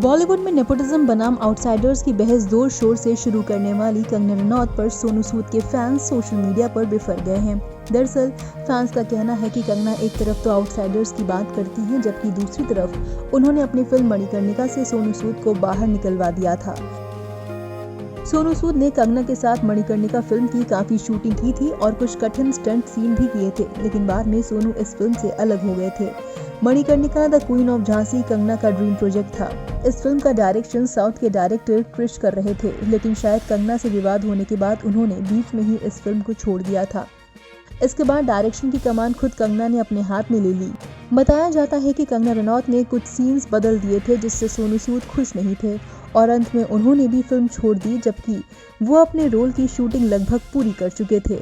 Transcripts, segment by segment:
बॉलीवुड में नेपोटिज्म बनाम आउटसाइडर्स की बहस जोर शोर से शुरू करने वाली कंगना रनौत पर सोनू सूद के फैंस सोशल मीडिया पर बिफर गए हैं। दरअसल फैंस का कहना है कि कंगना एक तरफ तो आउटसाइडर्स की बात करती हैं, जबकि दूसरी तरफ उन्होंने अपनी फिल्म मणिकर्णिका से सोनू सूद को बाहर निकलवा दिया था। सोनू सूद ने कंगना के साथ मणिकर्णिका फिल्म की काफी शूटिंग की थी और कुछ कठिन स्टंट सीन भी किए थे, लेकिन बाद में सोनू इस फिल्म से अलग हो गए थे। Manikarnika the queen of Jhansi Kangana का ड्रीम प्रोजेक्ट था। इस फिल्म का डायरेक्शन साउथ के डायरेक्टर क्रिश कर रहे थे, लेकिन शायद कंगना से विवाद होने के बाद उन्होंने बीच में ही इस फिल्म को छोड़ दिया था। इसके बाद डायरेक्शन की कमान खुद कंगना ने अपने हाथ में ले ली। बताया जाता है कि कंगना रनौत ने कुछ सीन्स बदल दिए थे, जिससे सोनू सूद खुश नहीं थे और अंत में उन्होंने भी फिल्म छोड़ दी, जबकि वो अपने रोल की शूटिंग लगभग पूरी कर चुके थे।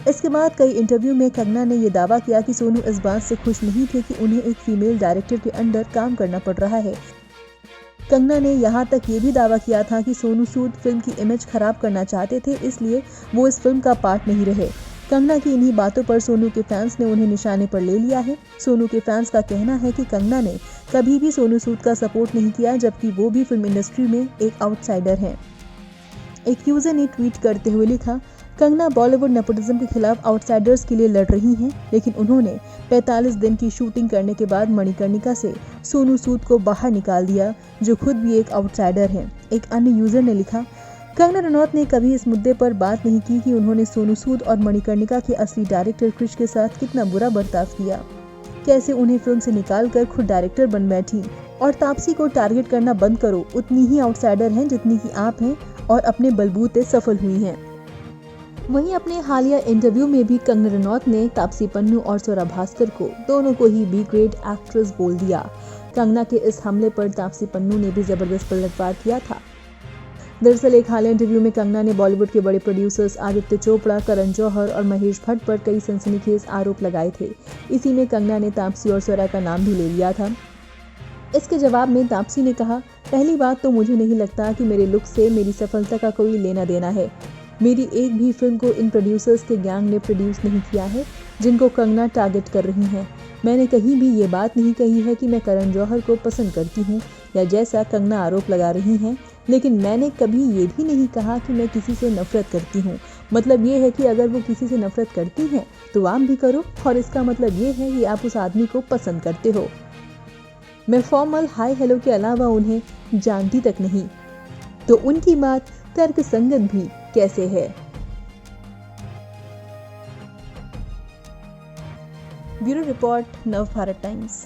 इसके बाद कई इंटरव्यू में कंगना ने ये दावा किया कि सोनू इस बात से खुश नहीं थे कि उन्हें एक फीमेल डायरेक्टर के अंडर काम करना पड़ रहा है। कंगना ने यहाँ तक ये भी दावा किया था कि सोनू सूद फिल्म की इमेज खराब करना चाहते थे, इसलिए वो इस फिल्म का पार्ट नहीं रहे। कंगना की इन्हीं बातों पर सोनू के फैंस ने उन्हें निशाने पर ले लिया है। सोनू के फैंस का कहना है कि कंगना ने कभी भी सोनू सूद का सपोर्ट नहीं किया, जबकि वो भी फिल्म इंडस्ट्री में एक आउटसाइडर हैं। एक यूजर ने ट्वीट करते हुए लिखा, कंगना बॉलीवुड नेपोटिज्म के खिलाफ आउटसाइडर्स के लिए लड़ रही हैं, लेकिन उन्होंने 45 दिन की शूटिंग करने के बाद मणिकर्णिका से सोनू सूद को बाहर निकाल दिया, जो खुद भी एक आउटसाइडर हैं। एक अन्य यूजर ने लिखा, कंगना रनौत ने कभी इस मुद्दे पर बात नहीं की कि उन्होंने सोनू सूद और मणिकर्णिका के असली डायरेक्टर क्रिश के साथ कितना बुरा बर्ताव किया, कैसे उन्हें फिल्म से निकालकर खुद डायरेक्टर बन बैठी। और तापसी को टारगेट करना बंद करो, उतनी ही आउटसाइडर हैं जितनी की आप हैं और अपने बलबूते सफल हुई हैं। वहीं अपने हालिया इंटरव्यू में भी कंगना रनौत ने तापसी पन्नू और स्वरा भास्कर को दोनों को ही बी ग्रेड एक्ट्रेस बोल दिया। कंगना के इस हमले पर तापसी पन्नू ने भी जबरदस्त पलटवार किया था। दरअसल एक हालिया इंटरव्यू में कंगना ने बॉलीवुड के बड़े प्रोड्यूसर्स आदित्य चोपड़ा, करण जौहर और महेश भट्ट पर कई सनसनीखेज आरोप लगाए थे। इसी में कंगना ने तापसी और स्वरा का नाम भी ले लिया था। इसके जवाब में तापसी ने कहा, पहली बात तो मुझे नहीं लगता कि मेरे लुक से मेरी सफलता का कोई लेना देना है। मेरी एक भी फिल्म को इन प्रोड्यूसर्स के गैंग ने प्रोड्यूस नहीं किया है जिनको कंगना टारगेट कर रही हैं। मैंने कहीं भी ये बात नहीं कही है कि मैं करण जौहर को पसंद करती हूँ या जैसा कंगना आरोप लगा रही हैं, लेकिन मैंने कभी ये भी नहीं कहा कि मैं किसी से नफरत करती हूँ। मतलब ये है कि अगर वो किसी से नफरत करती हैं तो आप भी करो, और इसका मतलब ये है कि आप उस आदमी को पसंद करते हो। मैं फॉर्मल हाय हेलो के अलावा उन्हें जानती तक नहीं, तो उनकी बात तर्क संगत भी कैसे है। ब्यूरो रिपोर्ट, नव भारत टाइम्स।